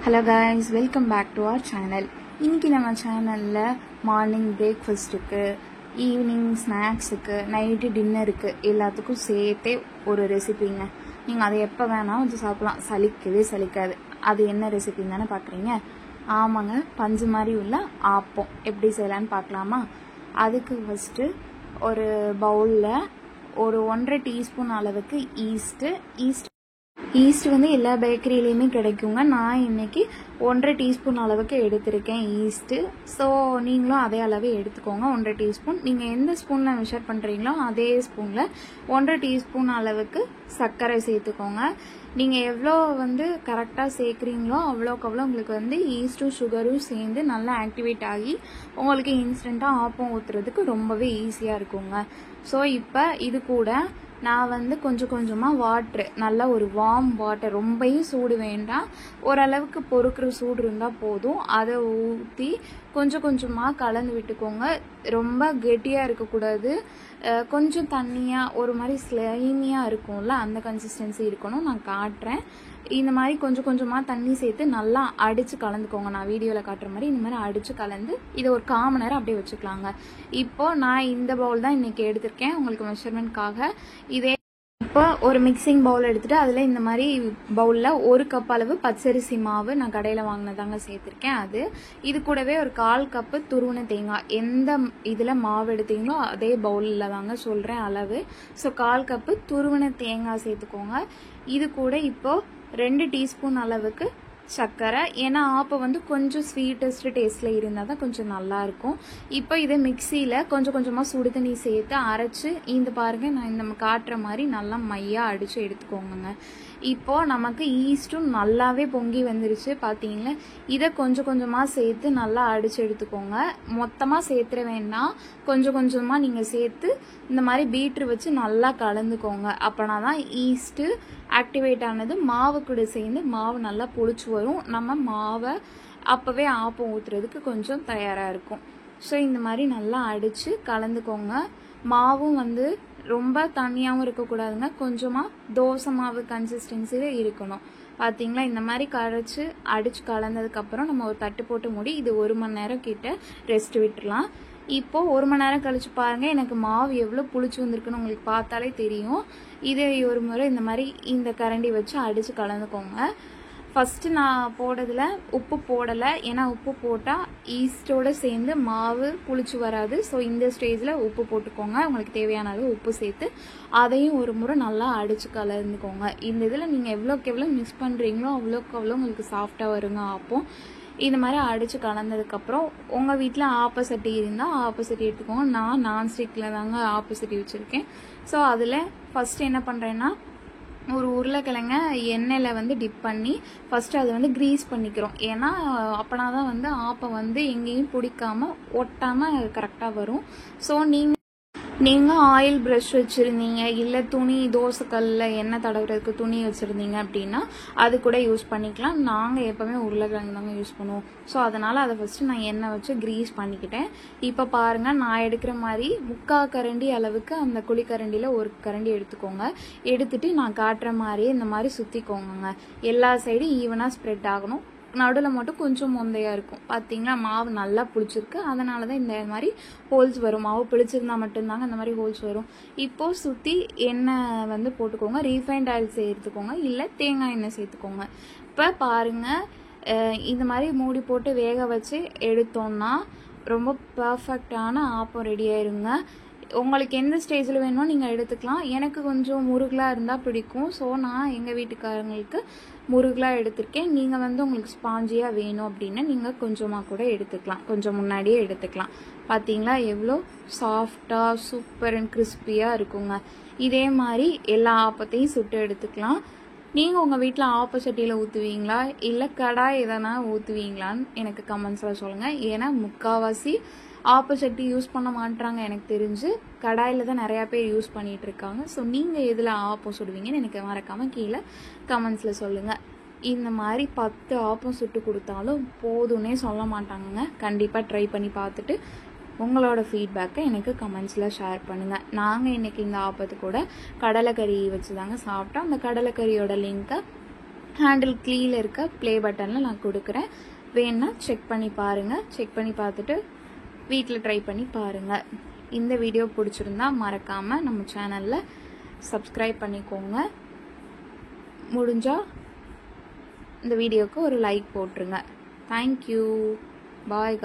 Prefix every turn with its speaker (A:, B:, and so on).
A: Hello guys, welcome back to our channel. இன்னைக்கு நம்ம சேனல்ல மார்னிங் பிரேக்ஃபாஸ்ட்டுக்கு, ஈவினிங் ஸ்நாக்ஸுக்கு, நைட்டு டின்னருக்கு எல்லாத்துக்கும் சேர்த்தே ஒரு ரெசிபிங்க. நீங்கள் அதை எப்போ வேணாலும் வச்சு சாப்பிடலாம், சலிக்கவே சலிக்காது. அது என்ன ரெசிபின்னு தானே பார்க்குறீங்க? ஆமாங்க, பஞ்சு மாதிரி உள்ள ஆப்பம் எப்படி செய்யலான்னு பார்க்கலாமா? அதுக்கு ஃபஸ்ட்டு ஒரு பவுலில் ஒரு 1.5 டீஸ்பூன் அளவுக்கு ஈஸ்ட் வந்து எல்லா பேக்கரியிலையுமே கிடைக்குங்க. நான் இன்னைக்கு 1.5 டீஸ்பூன் அளவுக்கு எடுத்திருக்கேன் ஈஸ்ட்டு. ஸோ நீங்களும் அதே அளவு எடுத்துக்கோங்க, 1.5 டீஸ்பூன். நீங்கள் எந்த ஸ்பூனில் மெஷர் பண்ணுறீங்களோ அதே ஸ்பூனில் 1.5 டீஸ்பூன் அளவுக்கு சர்க்கரை சேர்த்துக்கோங்க. நீங்கள் எவ்வளோ வந்து கரெக்டாக சேர்க்குறீங்களோ அவ்வளோக்கு அவ்வளோ உங்களுக்கு வந்து ஈஸ்ட்டும் சுகரும் சேர்ந்து நல்லா ஆக்டிவேட் ஆகி உங்களுக்கு இன்ஸ்டண்ட்டாக ஆப்பம் ஊற்றுறதுக்கு ரொம்பவே ஈஸியாக இருக்குங்க. ஸோ இப்போ இது கூட நான் வந்து கொஞ்சம் கொஞ்சமாக வாட்ரு, நல்லா ஒரு வார்ம் வாட்டர், ரொம்பவும் சூடு வேண்டாம், ஓரளவுக்கு பொறுக்கிற சூடு இருந்தால் போதும், அதை ஊற்றி கொஞ்சம் கொஞ்சமாக கலந்து விட்டுக்கோங்க. ரொம்ப கெட்டியாக இருக்கக்கூடாது, கொஞ்சம் தண்ணியாக ஒரு மாதிரி ஸ்லைமியாக இருக்கும்ல, அந்த கன்சிஸ்டன்சி இருக்கணும். நான் காட்டுறேன். இந்த மாதிரி கொஞ்சம் கொஞ்சமாக தண்ணி சேர்த்து நல்லா அடித்து கலந்துக்கோங்க. நான் வீடியோவில் காட்டுற மாதிரி இந்த மாதிரி அடித்து கலந்து இதை ஒரு 1/4 மணி நேரம் அப்படியே வச்சுக்கலாங்க. இப்போது நான் இந்த பவுல் தான் இன்றைக்கி எடுத்திருக்கேன் உங்களுக்கு மெஷர்மெண்ட்காக. இப்போ ஒரு மிக்சிங் பவுல் எடுத்துகிட்டு அதில் இந்த மாதிரி பவுலில் 1 கப் அளவு பச்சரிசி மாவு நான் கடையில் வாங்கினதாங்க சேர்த்துருக்கேன். இது கூடவே ஒரு 1/4 கப்பு துருவின தேங்காய், எந்த இதில் மாவு எடுத்தீங்களோ அதே பவுலில் தாங்க சொல்கிறேன் அளவு. ஸோ 1/4 கப்பு துருவின தேங்காய் சேர்த்துக்கோங்க. இது கூட இப்போது 2 டீஸ்பூன் அளவுக்கு சர்க்கரை, ஏன்னா ஆப்பம் வந்து கொஞ்சம் ஸ்வீட்டஸ்ட் டேஸ்ட்டில் இருந்தால் தான் கொஞ்சம் நல்லாயிருக்கும். இப்போ இதை மிக்சியில் கொஞ்சம் கொஞ்சமாக சுடு தண்ணி சேர்த்து அரைச்சி இந்த பாருங்கள், நான் இந்த காட்டுற மாதிரி நல்லா மையாக அடித்து எடுத்துக்கோங்க. இப்போது நமக்கு ஈஸ்ட்டும் நல்லாவே பொங்கி வந்துருச்சு பார்த்தீங்களா. இதை கொஞ்சம் கொஞ்சமாக சேர்த்து நல்லா அடித்து எடுத்துக்கோங்க. மொத்தமாக சேர்த்துற வேண்டாம், கொஞ்சம் கொஞ்சமாக நீங்கள் சேர்த்து இந்த மாதிரி பீட்ரு வச்சு நல்லா கலந்துக்கோங்க. அப்போனா தான் ஈஸ்ட்டு ஆக்டிவேட் ஆனது மாவு கூட சேர்ந்து மாவு நல்லா புளிச்சு வரும். நம்ம மாவை அப்போவே ஆப்பம் ஊற்றுறதுக்கு கொஞ்சம் தயாராக இருக்கும். ஸோ இந்த மாதிரி நல்லா அடித்து கலந்துக்கோங்க. மாவும் வந்து ரொம்ப தண்ணியாகவும் இருக்கக்கூடாதுங்க, கொஞ்சமாக தோசை மாவு கன்சிஸ்டன்சியில் இருக்கணும். பார்த்தீங்களா, இந்த மாதிரி அடித்து கலந்ததுக்கப்புறம் நம்ம ஒரு தட்டு போட்டு மூடி இது 1 மணி நேரம் கிட்ட ரெஸ்ட் விட்டுடலாம். இப்போது 1 மணி நேரம் கழிச்சு பாருங்கள், எனக்கு மாவு எவ்வளோ புளிச்சு வந்திருக்குன்னு உங்களுக்கு பார்த்தாலே தெரியும். இதை ஒரு முறை இந்த மாதிரி இந்த கரண்டி வச்சு அடித்து கலந்துக்கோங்க. ஃபஸ்ட்டு நான் போடுறதுல உப்பு போடலை, ஏன்னா உப்பு போட்டால் ஈஸ்டோடு சேர்ந்து மாவு புளிச்சு வராது. ஸோ இந்த ஸ்டேஜில் உப்பு போட்டுக்கோங்க, உங்களுக்கு தேவையான அளவு உப்பு சேர்த்து அதையும் ஒரு முறை நல்லா அடித்து கலந்துக்கோங்க. இந்த இதில் நீங்கள் எவ்வளோக்கு எவ்வளோ மிக்ஸ் பண்ணுறீங்களோ அவ்வளோக்கு அவ்வளோ உங்களுக்கு சாஃப்டாக வருங்க ஆப்பம். இந்த மாதிரி அடித்து கலந்ததுக்கப்புறம் உங்கள் வீட்டில் ஆப்பசட்டி இருந்தால் ஆப்பசட்டி எடுத்துக்கோங்க. நான் நான்ஸ்டிக்கில் தாங்க ஆப்பசட்டி வச்சுருக்கேன். ஸோ அதில் ஃபஸ்ட்டு என்ன பண்ணுறேன்னா, ஒரு உருளைக்கிழங்க எண்ணெயில் வந்து டிப் பண்ணி ஃபஸ்ட்டு அதை வந்து க்ரீஸ் பண்ணிக்கிறோம். ஏன்னா அப்போனா தான் வந்து ஆப்பம் வந்து எங்கேயும் பிடிக்காமல் ஒட்டாமல் கரெக்டாக வரும். ஸோ நீங்கள் ஆயில் ப்ரஷ் வச்சுருந்தீங்க, இல்லை துணி தோசைக்கல்லில் எண்ணெய் தடவுறதுக்கு துணி வச்சுருந்தீங்க அப்படின்னா அது கூட யூஸ் பண்ணிக்கலாம். நாங்கள் எப்போவுமே உருளைக்கிழங்கு தாங்க யூஸ் பண்ணுவோம். ஸோ அதனால் அதை ஃபஸ்ட்டு நான் எண்ணெய் வச்சு க்ரீஸ் பண்ணிக்கிட்டேன். இப்போ பாருங்கள், நான் எடுக்கிற மாதிரி 3/4 கரண்டி அளவுக்கு அந்த குழிக்கரண்டியில் 1 கரண்டி எடுத்துக்கோங்க. எடுத்துகிட்டு நான் காட்டுற மாதிரியே இந்த மாதிரி சுற்றிக்கோங்க. எல்லா சைடும் ஈவனாக ஸ்ப்ரெட் ஆகணும். நடுவில் மட்டும் கொஞ்சம் மொந்தையாக இருக்கும். பார்த்தீங்களா, மாவு நல்லா புளிச்சிருக்கு, அதனால தான் இந்த மாதிரி ஹோல்ஸ் வரும். மாவு புளிச்சிருந்தா மட்டும்தாங்க இந்த மாதிரி ஹோல்ஸ் வரும். இப்போது சுற்றி எண்ணெய் வந்து போட்டுக்கோங்க. ரீஃபைண்ட் ஆயில் சேர்த்துக்கோங்க, இல்லை தேங்காய் எண்ணெய் சேர்த்துக்கோங்க. இப்போ பாருங்கள், இந்த மாதிரி மூடி போட்டு வேக வச்சு எடுத்தோன்னா ரொம்ப பர்ஃபெக்டான ஆப்பம் ரெடி ஆயிருங்க. உங்களுக்கு எந்த ஸ்டேஜில் வேணுமோ நீங்கள் எடுத்துக்கலாம். எனக்கு கொஞ்சம் முருகலாக இருந்தால் பிடிக்கும். ஸோ நான் எங்கள் வீட்டுக்காரங்களுக்கு முருகலாக எடுத்திருக்கேன். நீங்கள் வந்து உங்களுக்கு ஸ்பாஞ்சியாக வேணும் அப்படின்னா நீங்கள் கொஞ்சமாக கூட எடுத்துக்கலாம், கொஞ்சம் முன்னாடியே எடுத்துக்கலாம். பார்த்தீங்களா, எவ்வளோ சாஃப்டாக சூப்பர் அண்ட் கிறிஸ்பியாக இருக்குங்க. இதே மாதிரி எல்லா ஆப்பத்தையும் சுட்டு எடுத்துக்கலாம். நீங்கள் உங்கள் வீட்டில் ஆப்போசிட்டியில் ஊற்றுவீங்களா, இல்லை கடாய் எதனா ஊற்றுவீங்களான்னு எனக்கு கமெண்ட்ஸில் சொல்லுங்கள். ஏன்னா முக்கால்வாசி ஆப்போசிட்டி யூஸ் பண்ண மாட்டாங்க, எனக்கு தெரிஞ்சு கடாயில் தான் நிறையா பேர் யூஸ் பண்ணிகிட்டு இருக்காங்க. ஸோ நீங்கள் எதில் ஆப்பம் சுடுவீங்கன்னு எனக்கு மறக்காமல் கீழே கமெண்ட்ஸில் சொல்லுங்கள். இந்த மாதிரி 10 ஆப்பம் சுட்டு கொடுத்தாலும் போதும்னே சொல்ல மாட்டாங்க. கண்டிப்பாக ட்ரை பண்ணி பார்த்துட்டு உங்களோட ஃபீட்பேக்கை எனக்கு கமெண்ட்ஸில் ஷேர் பண்ணுங்கள். நாங்கள் இன்றைக்கி இந்த ஆப்பத்து கூட கடலைக்கறி வச்சு தாங்க சாப்பிட்டோம். அந்த கடலைக்கறியோட லிங்க்கை ஹேண்டில் கீழே இருக்க ப்ளே பட்டனில் நான் கொடுக்குறேன். வேணுன்னா செக் பண்ணி பாருங்கள். செக் பண்ணி பார்த்துட்டு வீட்டில் ட்ரை பண்ணி பாருங்கள். இந்த வீடியோ பிடிச்சிருந்தா மறக்காமல் நம்ம சேனலில் சப்ஸ்கிரைப் பண்ணிக்கோங்க. முடிஞ்சால் இந்த வீடியோவுக்கு ஒரு லைக் போட்டுருங்க. தேங்க்யூ. பாய்.